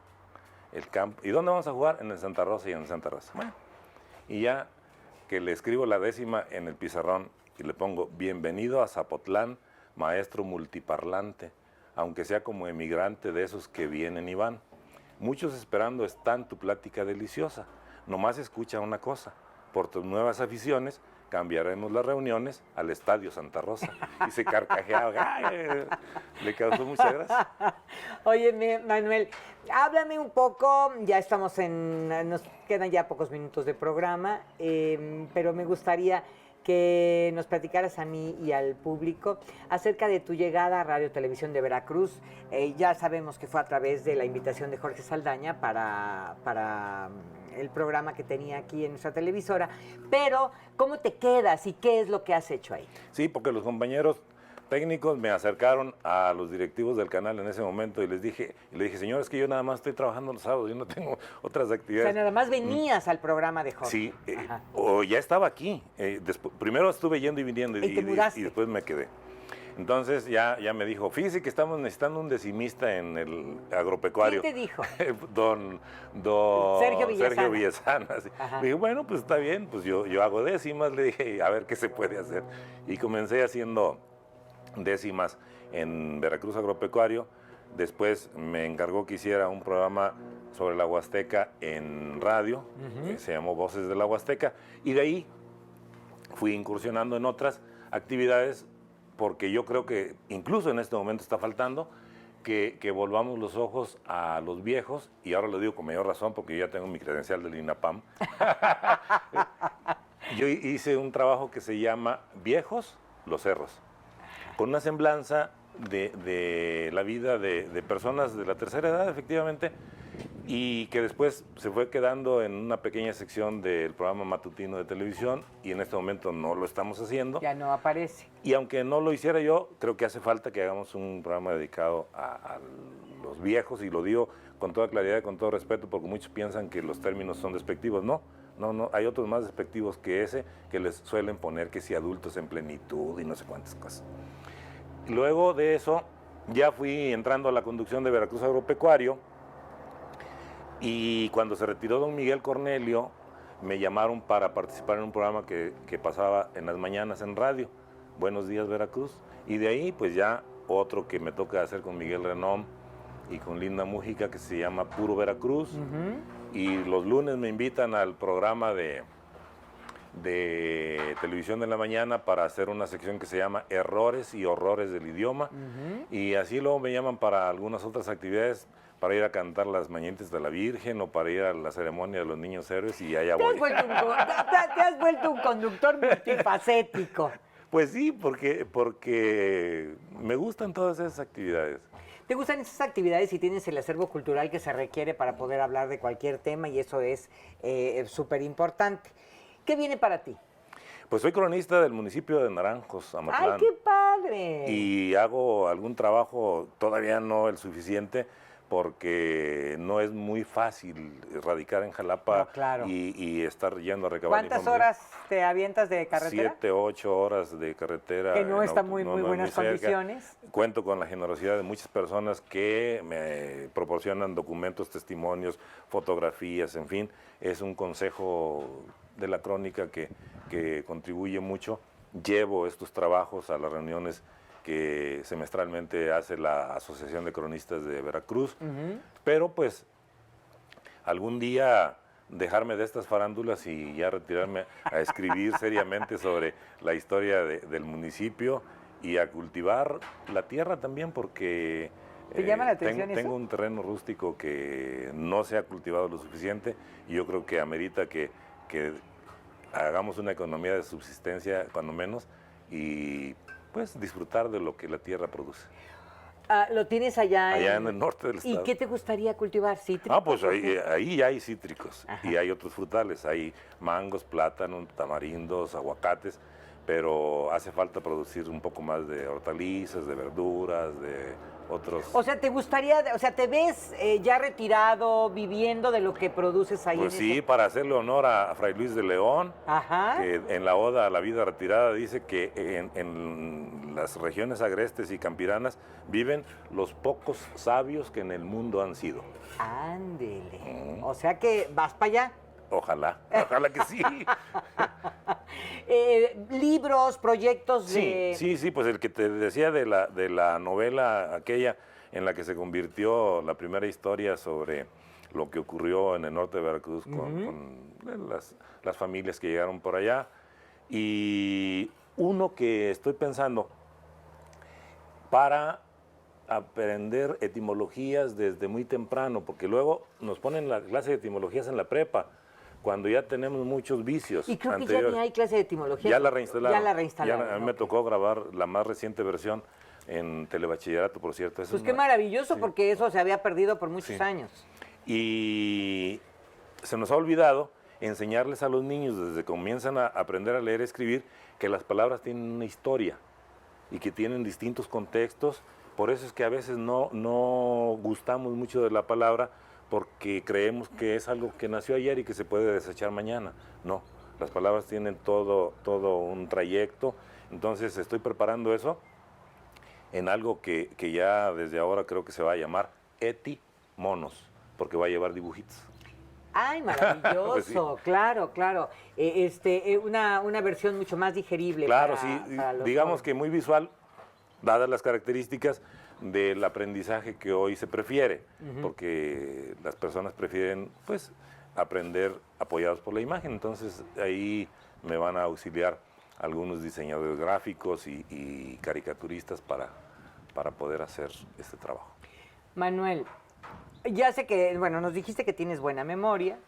El campo. ¿Y dónde vamos a jugar? En el Santa Rosa y en el Santa Rosa. Bueno, y ya que le escribo la décima en el pizarrón y le pongo, bienvenido a Zapotlán, maestro multiparlante, aunque sea como emigrante de esos que vienen y van. Muchos esperando están tu plática deliciosa. Nomás escucha una cosa, por tus nuevas aficiones cambiaremos las reuniones al Estadio Santa Rosa. Y se carcajeaba. Le causó mucha gracia. Oye, Manuel, háblame un poco, ya estamos nos quedan ya pocos minutos de programa, pero me gustaría que nos platicaras a mí y al público acerca de tu llegada a Radio Televisión de Veracruz. Ya sabemos que fue a través de la invitación de Jorge Saldaña para el programa que tenía aquí en nuestra televisora, pero ¿cómo te quedas y qué es lo que has hecho ahí? Sí, porque los compañeros técnicos me acercaron a los directivos del canal en ese momento y le dije, señores, que yo nada más estoy trabajando los sábados, yo no tengo otras O sea, actividades. nada más venías al programa de Jorge. Sí, Ajá. o ya estaba aquí. Primero estuve yendo y viniendo Y te mudaste. y después me quedé. Entonces ya me dijo, fíjese que estamos necesitando un decimista en el agropecuario. ¿Quién te dijo? don Sergio Villesana. Sí. Le dije, bueno, pues está bien, pues yo hago décimas, le dije, a ver qué se puede hacer. Y comencé haciendo décimas en Veracruz Agropecuario. Después me encargó que hiciera un programa sobre la Huasteca en radio, que se llamó Voces de la Huasteca, y de ahí fui incursionando en otras actividades, porque yo creo que incluso en este momento está faltando que volvamos los ojos a los viejos, y ahora lo digo con mayor razón porque yo ya tengo mi credencial del INAPAM. Yo hice un trabajo que se llama Viejos los Cerros, con una semblanza de la vida de personas de la tercera edad, efectivamente, y que después se fue quedando en una pequeña sección del programa matutino de televisión, y en este momento no lo estamos haciendo. Ya no aparece. Y aunque no lo hiciera yo, creo que hace falta que hagamos un programa dedicado a los viejos, y lo digo con toda claridad y con todo respeto, porque muchos piensan que los términos son despectivos. No, hay otros más despectivos que ese, que les suelen poner que si adultos en plenitud y no sé cuántas cosas. Luego de eso, ya fui entrando a la conducción de Veracruz Agropecuario, y cuando se retiró don Miguel Cornelio, me llamaron para participar en un programa que pasaba en las mañanas en radio, Buenos Días Veracruz, y de ahí pues ya otro que me toca hacer con Miguel Renón y con Linda Mújica, que se llama Puro Veracruz, y los lunes me invitan al programa de televisión de la mañana para hacer una sección que se llama Errores y Horrores del Idioma, y así luego me llaman para algunas otras actividades, para ir a cantar las mañanitas de la Virgen o para ir a la ceremonia de los niños héroes, y allá voy. Te has vuelto un conductor multifacético. Pues sí, porque me gustan todas esas actividades. ¿Te gustan esas actividades y tienes el acervo cultural que se requiere para poder hablar de cualquier tema? Y eso es súper importante. ¿Qué viene para ti? Pues soy cronista del municipio de Naranjos, Amatlán. ¡Ay, qué padre! Y hago algún trabajo, todavía no el suficiente, porque no es muy fácil radicar en Jalapa, No, claro. y estar yendo a recabar ¿Cuántas información. horas te avientas de carretera? 7, 8 horas de carretera. Que no está auto, muy no es buenas cerca. condiciones. Cuento con la generosidad de muchas personas que me proporcionan documentos, testimonios, fotografías, en fin. Es un consejo de la crónica que contribuye mucho. Llevo estos trabajos a las reuniones que semestralmente hace la Asociación de Cronistas de Veracruz, pero pues algún día dejarme de estas farándulas y ya retirarme a escribir seriamente sobre la historia del municipio y a cultivar la tierra también, porque ¿Te llama la atención eso? tengo un terreno rústico que no se ha cultivado lo suficiente, y yo creo que amerita que hagamos una economía de subsistencia, cuando menos, y pues disfrutar de lo que la tierra produce. Lo tienes allá en el norte del estado. ¿Y qué te gustaría cultivar? ¿Cítricos? Pues ahí ya hay cítricos. Ajá. Y hay otros frutales, hay mangos, plátanos, tamarindos, aguacates, pero hace falta producir un poco más de hortalizas, de verduras, de otros... O sea, ¿te ves ya retirado, viviendo de lo que produces ahí? Pues sí, para hacerle honor a Fray Luis de León, Ajá. que en la Oda a la vida retirada dice que en las regiones agrestes y campiranas viven los pocos sabios que en el mundo han sido. Ándele. O sea que vas para allá. Ojalá que sí. Libros, proyectos de... Sí, pues el que te decía de la novela aquella en la que se convirtió la primera historia sobre lo que ocurrió en el norte de Veracruz con las familias que llegaron por allá. Y uno que estoy pensando para aprender etimologías desde muy temprano, porque luego nos ponen la clase de etimologías en la prepa, cuando ya tenemos muchos vicios. Y creo anteriores. que ya ni hay clase de etimología. Ya la reinstalaron. Ya la reinstalaron. A mí me tocó grabar la más reciente versión en telebachillerato, por cierto. Pues qué maravilloso, porque eso se había perdido por muchos años. Y se nos ha olvidado enseñarles a los niños, desde que comienzan a aprender a leer y escribir, que las palabras tienen una historia. y que tienen distintos contextos. Por eso es que a veces no gustamos mucho de la palabra, porque creemos que es algo que nació ayer y que se puede desechar mañana. No, las palabras tienen todo un trayecto. Entonces estoy preparando eso en algo que ya desde ahora creo que se va a llamar Eti Monos, porque va a llevar dibujitos. ¡Ay, maravilloso! Pues sí. Claro, claro. Una versión mucho más digerible. Claro, para los digamos jóvenes. que muy visual, dadas las características del aprendizaje que hoy se prefiere, porque las personas prefieren, pues, aprender apoyados por la imagen. Entonces, ahí me van a auxiliar algunos diseñadores gráficos y caricaturistas para poder hacer este trabajo. Manuel, ya sé que, bueno, nos dijiste que tienes buena memoria.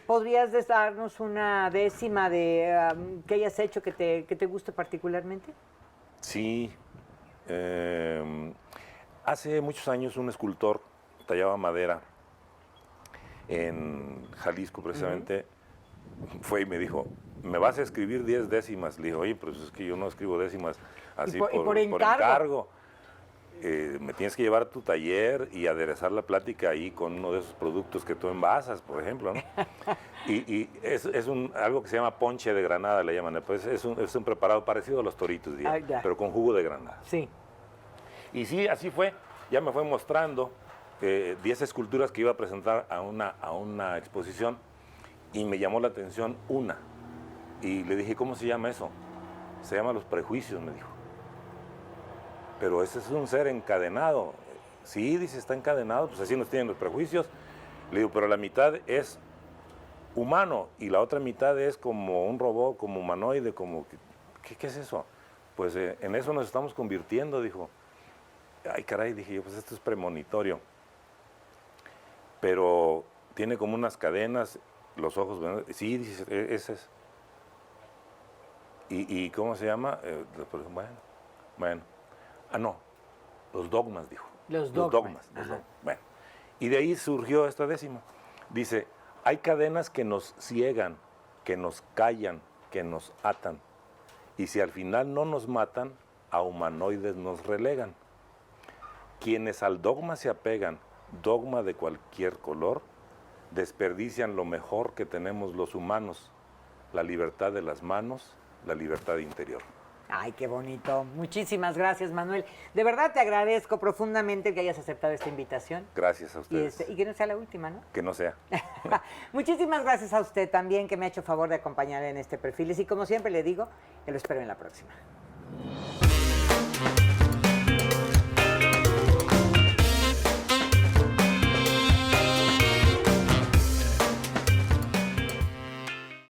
¿Podrías darnos una décima de que hayas hecho que te guste particularmente? Sí. Hace muchos años un escultor tallaba madera en Jalisco precisamente, fue y me dijo, ¿me vas a escribir 10 décimas? Le dije, oye, pero es que yo no escribo décimas así por encargo. Me tienes que llevar a tu taller y aderezar la plática ahí con uno de esos productos que tú envasas, por ejemplo, ¿no? y es algo que se llama ponche de granada, le llaman. Pues es un preparado parecido a los toritos, digamos, pero con jugo de granada. Sí. Y sí, así fue. Ya me fue mostrando 10 esculturas que iba a presentar a una exposición y me llamó la atención una. Y le dije, ¿cómo se llama eso? Se llama Los Prejuicios, me dijo. Pero ese es un ser encadenado. Sí, dice, está encadenado, pues así nos tienen los prejuicios. Le digo, pero la mitad es humano y la otra mitad es como un robot, como humanoide, como... ¿Qué es eso? Pues en eso nos estamos convirtiendo, dijo. Ay, caray, dije yo, pues esto es premonitorio. Pero tiene como unas cadenas, los ojos... Sí, dice, ese es. ¿Y cómo se llama? Bueno. Ah, no, los dogmas, dijo. Los dogmas. Bueno, y de ahí surgió esta décima. Dice, hay cadenas que nos ciegan, que nos callan, que nos atan. Y si al final no nos matan, a humanoides nos relegan. Quienes al dogma se apegan, dogma de cualquier color, desperdician lo mejor que tenemos los humanos, la libertad de las manos, la libertad interior. Ay, qué bonito. Muchísimas gracias, Manuel. De verdad te agradezco profundamente que hayas aceptado esta invitación. Gracias a ustedes. Y que no sea la última, ¿no? Que no sea. Muchísimas gracias a usted también que me ha hecho favor de acompañar en este perfil. Y como siempre le digo, que lo espero en la próxima.